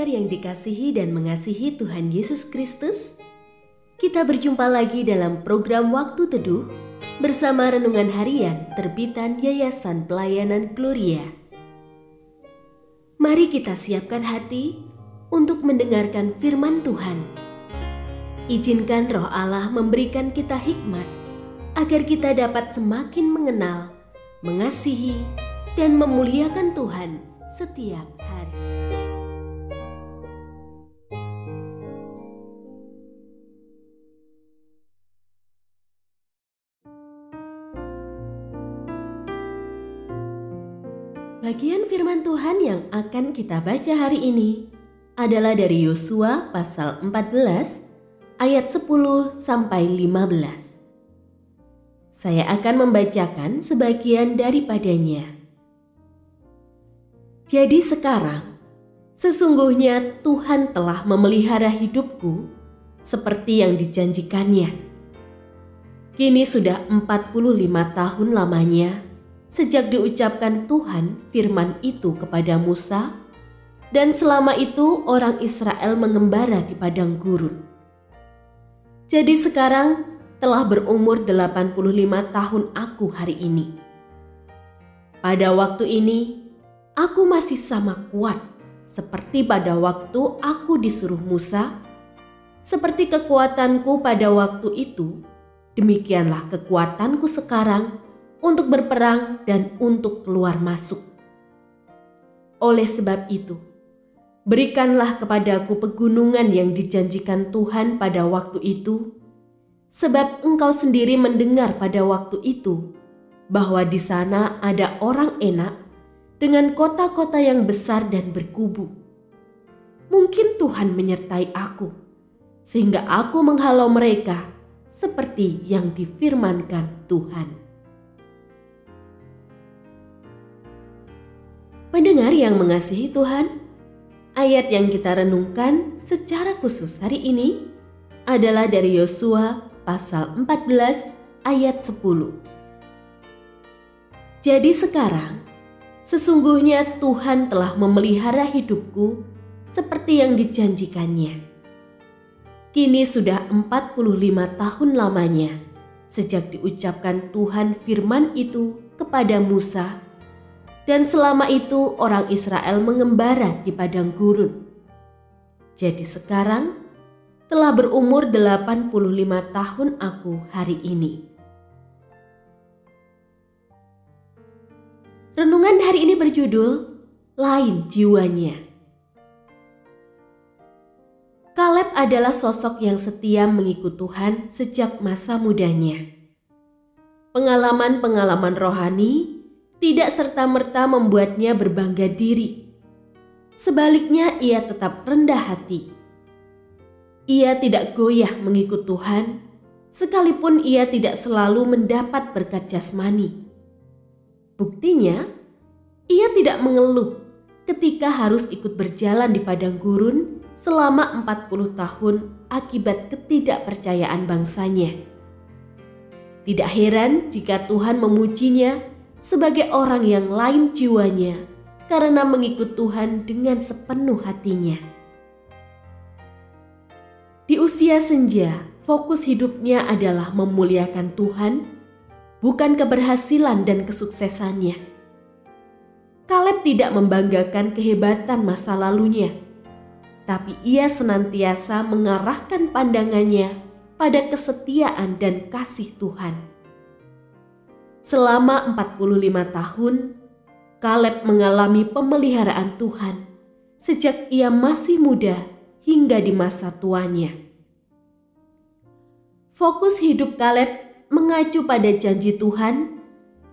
pendengar yang dikasihi dan mengasihi Tuhan Yesus Kristus, kita berjumpa lagi dalam program Waktu Teduh bersama Renungan Harian terbitan Yayasan Pelayanan Gloria. Mari kita siapkan hati untuk mendengarkan firman Tuhan. Izinkan Roh Allah memberikan kita hikmat agar kita dapat semakin mengenal, mengasihi, dan memuliakan Tuhan setiap hari. Bagian firman Tuhan yang akan kita baca hari ini adalah dari Yosua pasal 14 ayat 10 sampai 15. Saya akan membacakan sebagian daripadanya. Jadi sekarang, sesungguhnya Tuhan telah memelihara hidupku seperti yang dijanjikannya. Kini sudah 45 tahun lamanya sejak diucapkan Tuhan firman itu kepada Musa, dan selama itu orang Israel mengembara di padang gurun. Jadi sekarang telah berumur 85 tahun aku hari ini. Pada waktu ini, aku masih sama kuat seperti pada waktu aku disuruh Musa. Seperti kekuatanku pada waktu itu, demikianlah kekuatanku sekarang untuk berperang dan untuk keluar masuk. Oleh sebab itu, berikanlah kepadaku pegunungan yang dijanjikan Tuhan pada waktu itu, sebab engkau sendiri mendengar pada waktu itu bahwa di sana ada orang enak dengan kota-kota yang besar dan berkubu. Mungkin Tuhan menyertai aku, sehingga aku menghalau mereka seperti yang difirmankan Tuhan. Pendengar yang mengasihi Tuhan, ayat yang kita renungkan secara khusus hari ini adalah dari Yosua pasal 14 ayat 10. Jadi sekarang, sesungguhnya Tuhan telah memelihara hidupku seperti yang dijanjikannya. Kini sudah 45 tahun lamanya sejak diucapkan Tuhan firman itu kepada Musa, dan selama itu orang Israel mengembara di padang gurun. Jadi sekarang telah berumur 85 tahun aku hari ini. Renungan hari ini berjudul Lain Jiwanya. Kaleb adalah sosok yang setia mengikut Tuhan sejak masa mudanya. Pengalaman-pengalaman rohani tidak serta-merta membuatnya berbangga diri. Sebaliknya, ia tetap rendah hati. Ia tidak goyah mengikut Tuhan, sekalipun ia tidak selalu mendapat berkat jasmani. Buktinya, ia tidak mengeluh ketika harus ikut berjalan di padang gurun selama 40 tahun akibat ketidakpercayaan bangsanya. Tidak heran jika Tuhan memujinya sebagai orang yang lain jiwanya karena mengikut Tuhan dengan sepenuh hatinya. Di usia senja, fokus hidupnya adalah memuliakan Tuhan, bukan keberhasilan dan kesuksesannya. Kaleb tidak membanggakan kehebatan masa lalunya, tapi ia senantiasa mengarahkan pandangannya pada kesetiaan dan kasih Tuhan. Selama 45 tahun, Kaleb mengalami pemeliharaan Tuhan sejak ia masih muda hingga di masa tuanya. Fokus hidup Kaleb mengacu pada janji Tuhan,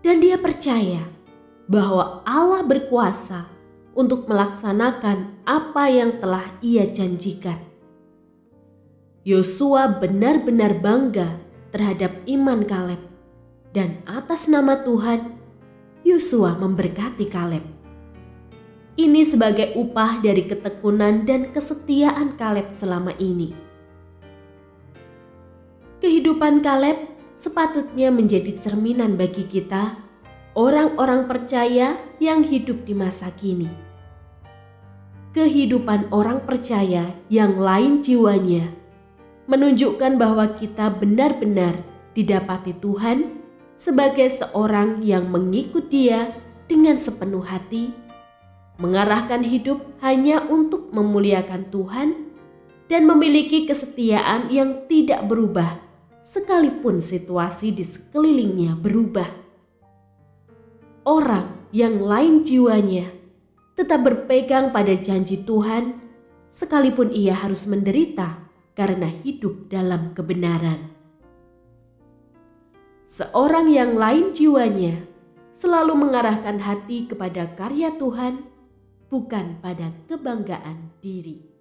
dan dia percaya bahwa Allah berkuasa untuk melaksanakan apa yang telah ia janjikan. Yosua benar-benar bangga terhadap iman Kaleb, dan atas nama Tuhan, Yosua memberkati Kaleb. Ini sebagai upah dari ketekunan dan kesetiaan Kaleb selama ini. Kehidupan Kaleb sepatutnya menjadi cerminan bagi kita, orang-orang percaya yang hidup di masa kini. kehidupan orang percaya yang lain jiwanya menunjukkan bahwa kita benar-benar didapati Tuhan sebagai seorang yang mengikut Dia dengan sepenuh hati, mengarahkan hidup hanya untuk memuliakan Tuhan, dan memiliki kesetiaan yang tidak berubah sekalipun situasi di sekelilingnya berubah. Orang yang lain jiwanya tetap berpegang pada janji Tuhan sekalipun ia harus menderita karena hidup dalam kebenaran. Seorang yang lain jiwanya selalu mengarahkan hati kepada karya Tuhan, bukan pada kebanggaan diri.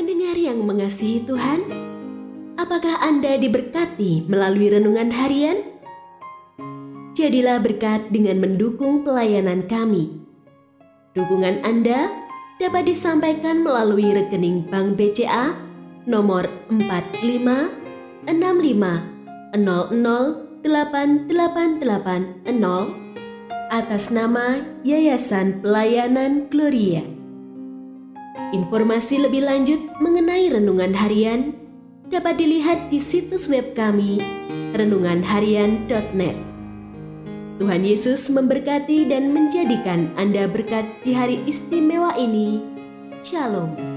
Pendengar yang mengasihi Tuhan, apakah Anda diberkati melalui renungan harian? Jadilah berkat dengan mendukung pelayanan kami. Dukungan Anda dapat disampaikan melalui rekening Bank BCA nomor 456500088880 atas nama Yayasan Pelayanan Gloria. Informasi lebih lanjut mengenai renungan harian dapat dilihat di situs web kami renunganharian.net. Tuhan Yesus memberkati dan menjadikan Anda berkat di hari istimewa ini. Shalom.